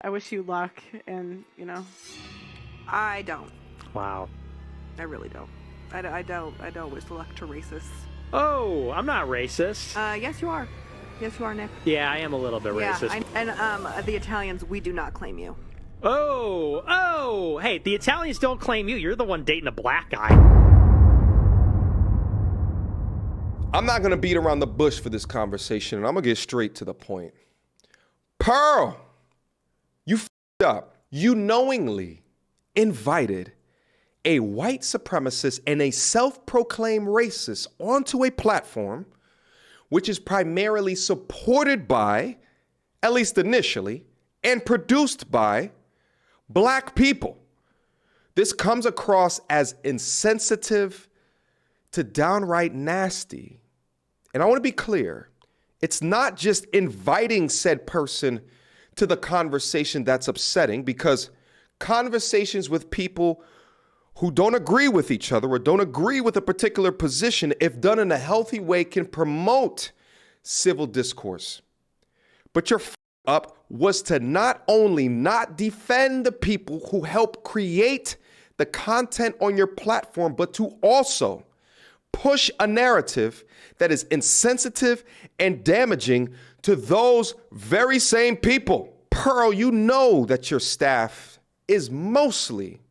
I wish you luck, and I don't. Wow. I really don't. I don't wish luck to racists. Oh, I'm not racist. Yes, you are. Yes, you are, Nick. Yeah, I am a little bit racist. And the Italians, we do not claim you. Oh, hey, the Italians don't claim you. You're the one dating a black guy. I'm not going to beat around the bush for this conversation, and I'm going to get straight to the point. Pearl, you f***ed up. You knowingly invited a white supremacist and a self-proclaimed racist onto a platform which is primarily supported by, at least initially, and produced by black people. This comes across as insensitive to downright nasty. And I want to be clear, it's not just inviting said person to the conversation that's upsetting, because conversations with people who don't agree with each other or don't agree with a particular position, if done in a healthy way, can promote civil discourse. But your up was to not only not defend the people who help create the content on your platform, but to also push a narrative that is insensitive and damaging to those very same people. Pearl, you know that your staff is mostly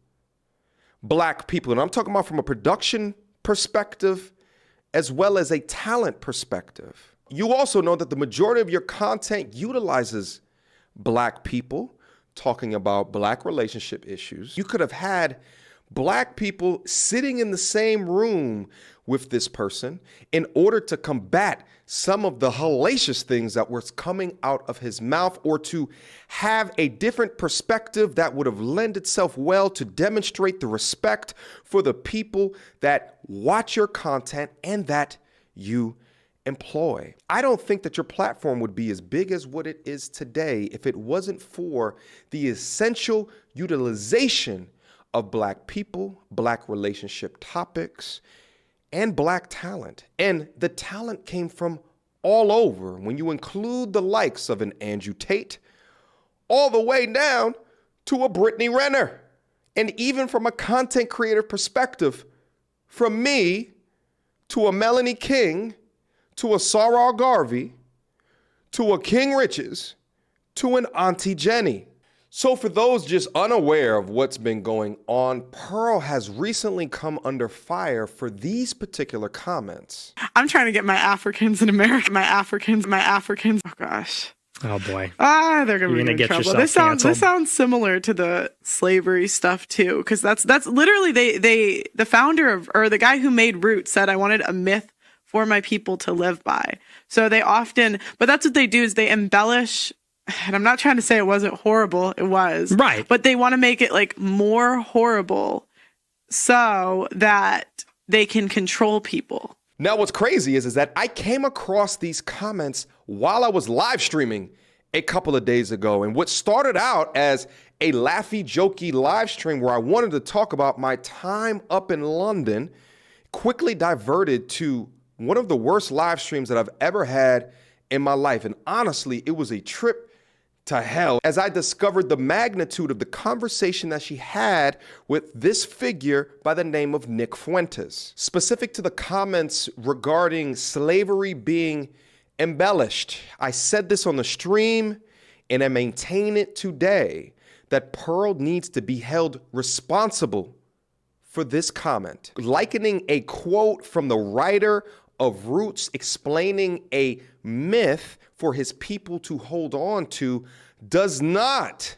black people. And I'm talking about from a production perspective as well as a talent perspective. You also know that the majority of your content utilizes black people talking about black relationship issues. You could have had black people sitting in the same room with this person in order to combat some of the hellacious things that were coming out of his mouth, or to have a different perspective that would have lent itself well to demonstrate the respect for the people that watch your content and that you employ. I don't think that your platform would be as big as what it is today if it wasn't for the essential utilization of black people, black relationship topics, and black talent. And the talent came from all over. When you include the likes of an Andrew Tate, all the way down to a Brittany Renner. And even from a content creator perspective, from me to a Melanie King, to a Sarah Garvey, to a King Riches, to an Auntie Jenny. So for those just unaware of what's been going on, Pearl has recently come under fire for these particular comments. I'm trying to get my Africans in America. My Africans. Oh gosh. Oh boy. They're gonna be in get trouble. yourself This sounds similar to the slavery stuff too, because that's literally the founder of, or the guy who made Roots said, I wanted a myth for my people to live by. So they often, but that's what they do, is they embellish. And I'm not trying to say it wasn't horrible. It was. Right. But they want to make it like more horrible so that they can control people. Now, what's crazy is that I came across these comments while I was live streaming a couple of days ago. And what started out as a laughy, jokey live stream where I wanted to talk about my time up in London quickly diverted to one of the worst live streams that I've ever had in my life. And honestly, it was a trip to hell as I discovered the magnitude of the conversation that she had with this figure by the name of Nick Fuentes. Specific to the comments regarding slavery being embellished, I said this on the stream and I maintain it today, that Pearl needs to be held responsible for this comment. Likening a quote from the writer of Roots explaining a myth for his people to hold on to does not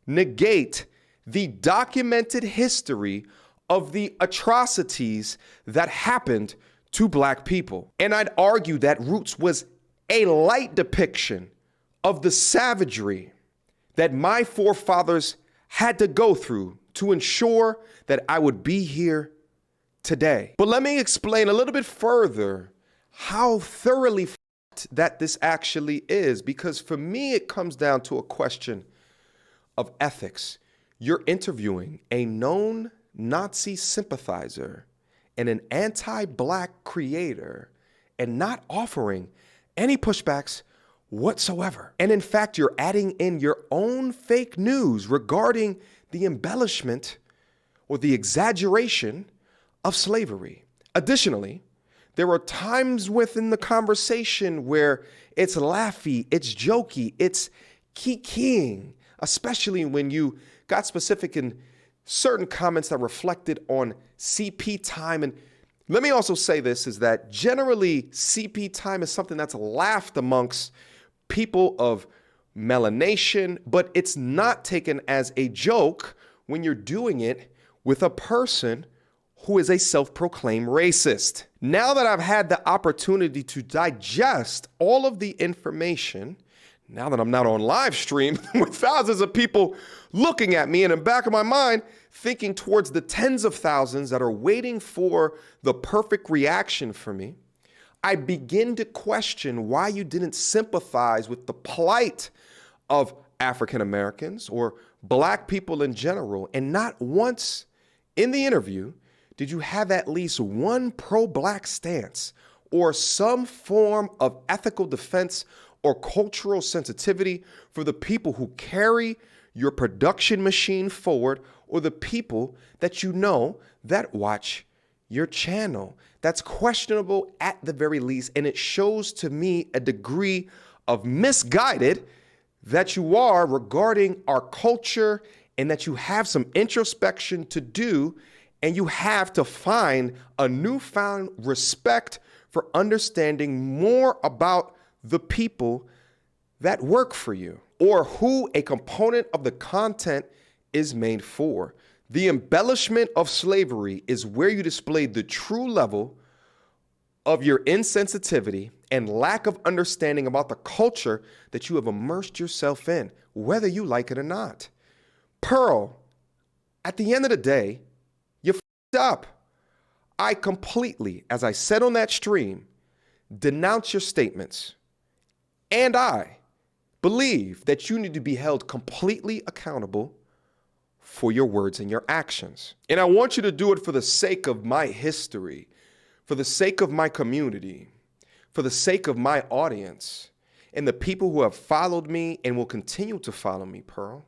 negate the documented history of the atrocities that happened to black people. And I'd argue that Roots was a light depiction of the savagery that my forefathers had to go through to ensure that I would be here today. But let me explain a little bit further how thoroughly that this actually is, because for me, it comes down to a question of ethics. You're interviewing a known Nazi sympathizer and an anti-black creator and not offering any pushbacks whatsoever. And in fact, you're adding in your own fake news regarding the embellishment or the exaggeration of slavery. Additionally, there are times within the conversation where it's laughy, it's jokey, it's kikiing, especially when you got specific in certain comments that reflected on CP time. And let me also say this, is that generally CP time is something that's laughed amongst people of melanation, but it's not taken as a joke when you're doing it with a person who is a self-proclaimed racist. Now that I've had the opportunity to digest all of the information, now that I'm not on live stream with thousands of people looking at me, and in the back of my mind, thinking towards the tens of thousands that are waiting for the perfect reaction from me, I begin to question why you didn't sympathize with the plight of African Americans or Black people in general. And not once in the interview did you have at least one pro-Black stance or some form of ethical defense or cultural sensitivity for the people who carry your production machine forward, or the people that you know that watch your channel. That's questionable at the very least, and it shows to me a degree of misguided that you are regarding our culture, and that you have some introspection to do, and you have to find a newfound respect for understanding more about the people that work for you, or who a component of the content is made for. The embellishment of slavery is where you display the true level of your insensitivity and lack of understanding about the culture that you have immersed yourself in, whether you like it or not. Pearl, at the end of the day, you f***ed up. I completely, as I said on that stream, denounce your statements. And I believe that you need to be held completely accountable for your words and your actions. And I want you to do it for the sake of my history, for the sake of my community, for the sake of my audience, and the people who have followed me and will continue to follow me, Pearl.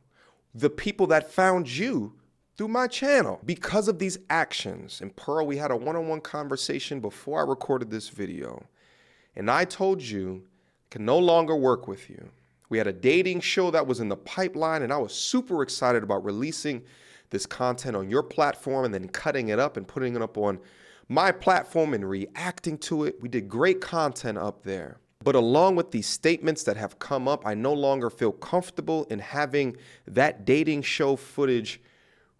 The people that found you through my channel because of these actions. And Pearl, we had a one-on-one conversation before I recorded this video. And I told you I can no longer work with you. We had a dating show that was in the pipeline, and I was super excited about releasing this content on your platform and then cutting it up and putting it up on my platform and reacting to it. We did great content up there. But along with these statements that have come up, I no longer feel comfortable in having that dating show footage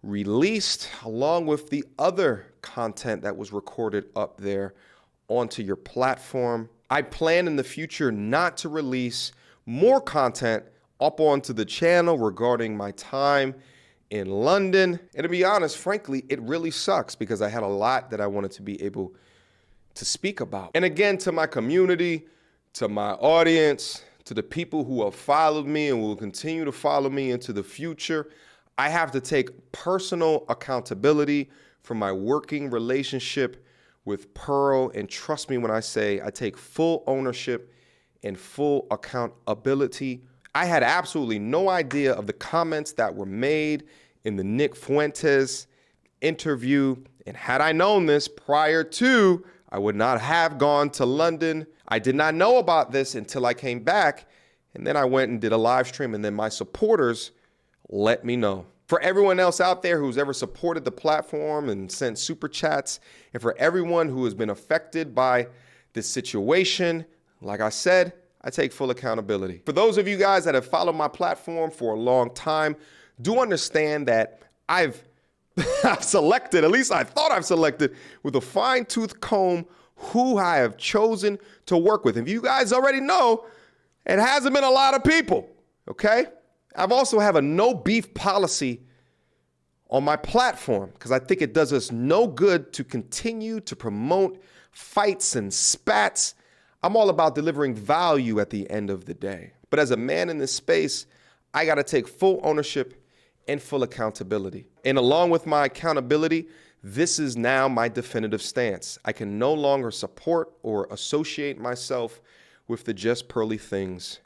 released along with the other content that was recorded up there onto your platform. I plan in the future not to release more content up onto the channel regarding my time in London. And to be honest, frankly, it really sucks because I had a lot that I wanted to be able to speak about. And again, to my community, to my audience, to the people who have followed me and will continue to follow me into the future, I have to take personal accountability for my working relationship with Pearl. And trust me when I say I take full ownership and full accountability. I had absolutely no idea of the comments that were made in the Nick Fuentes interview. And had I known this prior to, I would not have gone to London. I did not know about this until I came back. And then I went and did a live stream, and then my supporters let me know. For everyone else out there who's ever supported the platform and sent super chats, and for everyone who has been affected by this situation, like I said, I take full accountability. For those of you guys that have followed my platform for a long time, do understand that I've selected, at least I thought I've selected with a fine-tooth comb who I have chosen to work with. If you guys already know, it hasn't been a lot of people, okay? I've also have a no beef policy on my platform because I think it does us no good to continue to promote fights and spats. I'm all about delivering value at the end of the day. But as a man in this space, I got to take full ownership and full accountability. And along with my accountability, this is now my definitive stance. I can no longer support or associate myself with the Just Pearly Things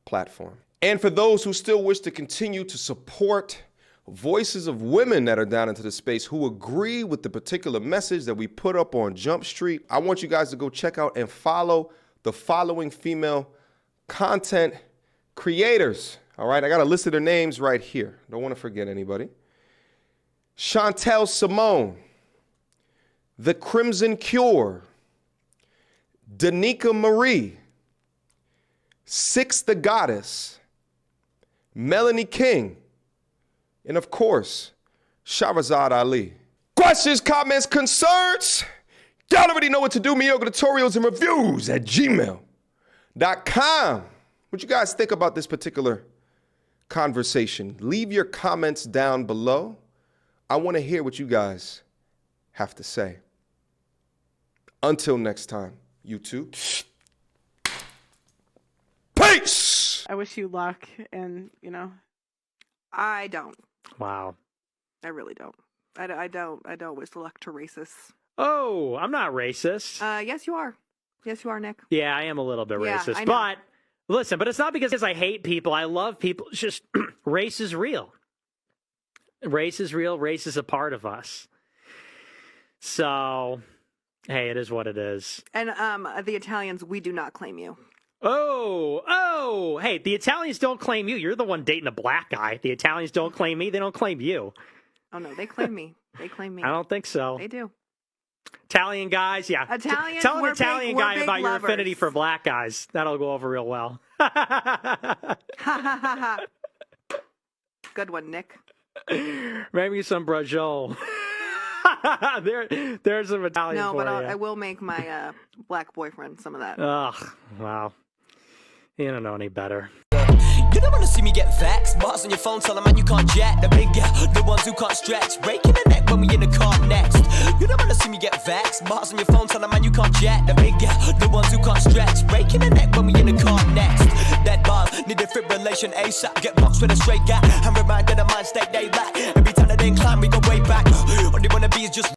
platform. And for those who still wish to continue to support voices of women that are down into the space who agree with the particular message that we put up on Jump Street, I want you guys to go check out and follow the following female content creators. All right, I got a list of their names right here. Don't want to forget anybody. Chantel Simone, The Crimson Cure, Danica Marie, Six the Goddess, Melanie King, and of course, Shahrazad Ali. Questions, comments, concerns? Y'all already know what to do. Mediocre tutorials and reviews at gmail.com. What you guys think about this particular conversation? Leave your comments down below. I want to hear what you guys have to say. Until next time, YouTube. Peace! I wish you luck, and I don't. Wow. I really don't. I don't wish luck to racists. Oh, I'm not racist. Yes, you are. Yes, you are, Nick. Yeah, I am a little bit Yeah, racist. I know. But listen, it's not because I hate people. I love people. It's just race is real. Race is real. Race is a part of us. So, hey, it is what it is. And the Italians, we do not claim you. Oh, hey, the Italians don't claim you. You're the one dating a black guy. The Italians don't claim me. They don't claim you. Oh, no, they claim me. They claim me. I don't think so. They do. Italian guys, yeah. Italians, Tell an we're Italian big- guy we're about big your lovers. affinity for black guys. That'll go over real well. Ha ha ha ha. Good one, Nick. Maybe some brajol. There's some Italian No, for but you. I will make my black boyfriend some of that. Ugh, wow. You don't know any better. You don't wanna see me get vexed. Bars on your phone, tell a man you can't jack. The big the ones who can't stretch. Breaking the neck when we in the car next. You don't wanna see me get vexed. Bars on your phone, tell a man you can't jack. The big the ones who can't stretch. Breaking the neck when we in the car next. That bars need defibrillation ASAP. Get boxed with a straight guy. I'm reminded of mind state they lack.